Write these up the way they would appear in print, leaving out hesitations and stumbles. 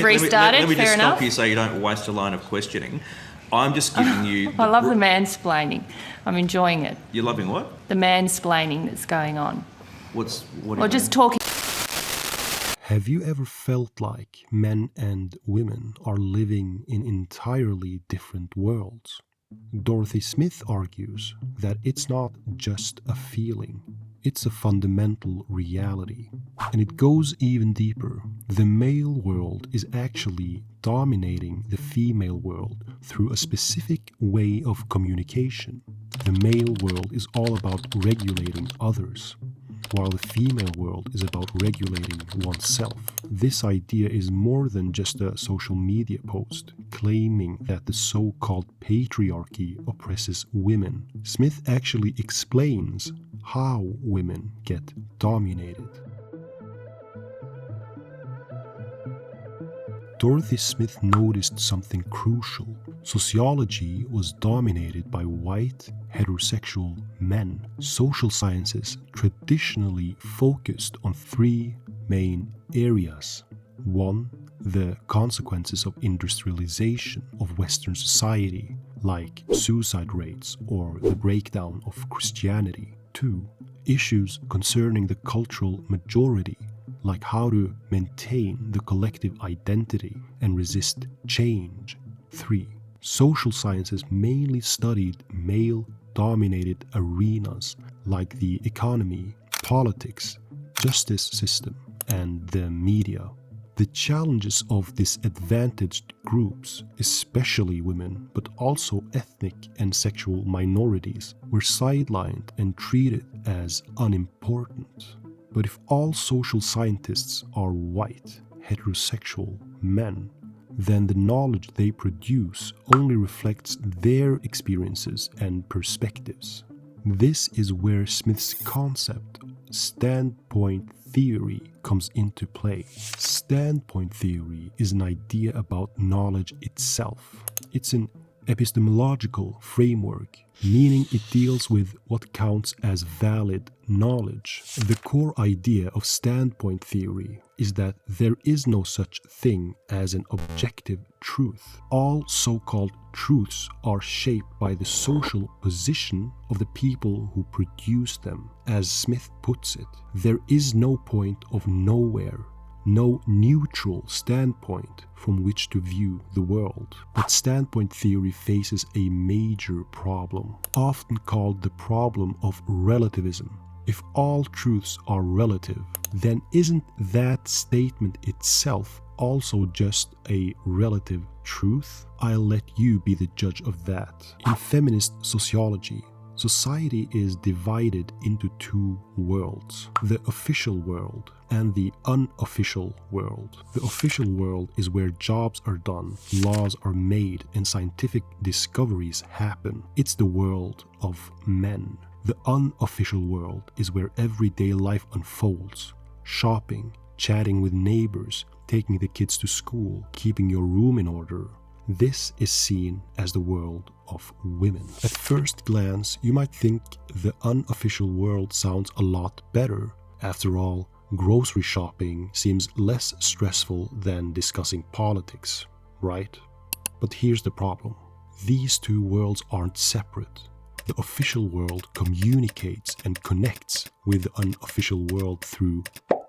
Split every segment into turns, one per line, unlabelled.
we've restarted.
Let me
Fair
just
enough.
stop you so you don't waste a line of questioning. I'm just giving you...
I love the mansplaining. I'm enjoying it.
You're loving what?
The mansplaining that's going on.
What
Or just talking.
Have you ever felt like men and women are living in entirely different worlds? Dorothy Smith argues that it's not just a feeling, it's a fundamental reality. And it goes even deeper. The male world is actually dominating the female world through a specific way of communication. The male world is all about regulating others, while the female world is about regulating oneself. This idea is more than just a social media post claiming that the so-called patriarchy oppresses women. Smith actually explains how women get dominated. Dorothy Smith noticed something crucial. Sociology was dominated by white, heterosexual men. Social sciences traditionally focused on three main areas. 1. The consequences of industrialization of Western society, like suicide rates or the breakdown of Christianity. 2. Issues concerning the cultural majority, like how to maintain the collective identity and resist change. 3. Social sciences mainly studied male-dominated arenas like the economy, politics, justice system, and the media. The challenges of disadvantaged groups, especially women, but also ethnic and sexual minorities, were sidelined and treated as unimportant. But if all social scientists are white, heterosexual men, then the knowledge they produce only reflects their experiences and perspectives. This is where Smith's concept, standpoint theory, comes into play. Standpoint theory is an idea about knowledge itself. It's an epistemological framework, meaning it deals with what counts as valid knowledge. The core idea of standpoint theory is that there is no such thing as an objective truth. All so-called truths are shaped by the social position of the people who produce them. As Smith puts it, there is no point of nowhere, no neutral standpoint from which to view the world. But standpoint theory faces a major problem, often called the problem of relativism. If all truths are relative, then isn't that statement itself also just a relative truth? I'll let you be the judge of that. In feminist sociology, society is divided into two worlds, the official world and the unofficial world. The official world is where jobs are done, laws are made, and scientific discoveries happen. It's the world of men. The unofficial world is where everyday life unfolds. Shopping, chatting with neighbors, taking the kids to school, keeping your room in order. This is seen as the world of women. At first glance, you might think the unofficial world sounds a lot better. After all, grocery shopping seems less stressful than discussing politics, right? But here's the problem. These two worlds aren't separate. The official world communicates and connects with the unofficial world through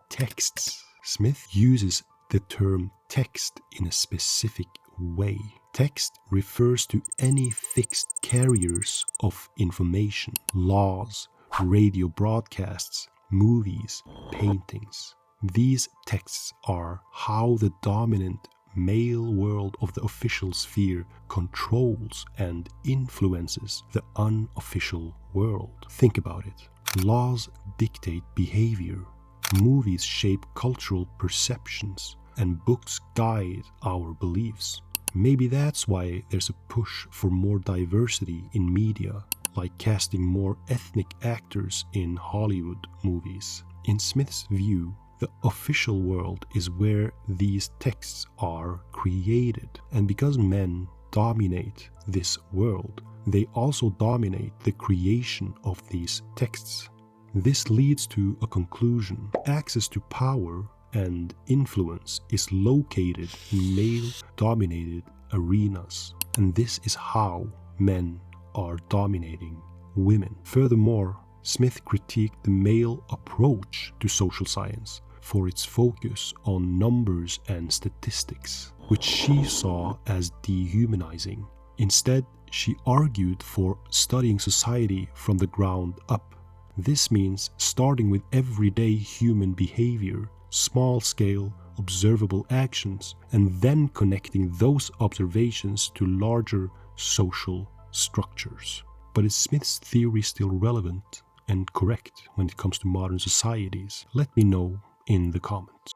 texts. Smith uses the term text in a specific way. Text refers to any fixed carriers of information, laws, radio broadcasts, movies, paintings. These texts are how the dominant male world of the official sphere controls and influences the unofficial world. Think about it. Laws dictate behavior, movies shape cultural perceptions, and books guide our beliefs. Maybe that's why there's a push for more diversity in media, like casting more ethnic actors in Hollywood movies. In Smith's view, the official world is where these texts are created, and because men dominate this world, they also dominate the creation of these texts. This leads to a conclusion. Access to power and influence is located in male-dominated arenas, and this is how men are dominating women. Furthermore, Smith critiqued the male approach to social science for its focus on numbers and statistics, which she saw as dehumanizing. Instead, she argued for studying society from the ground up. This means starting with everyday human behavior, small-scale, observable actions, and then connecting those observations to larger social structures. But is Smith's theory still relevant and correct when it comes to modern societies? Let me know in the comments.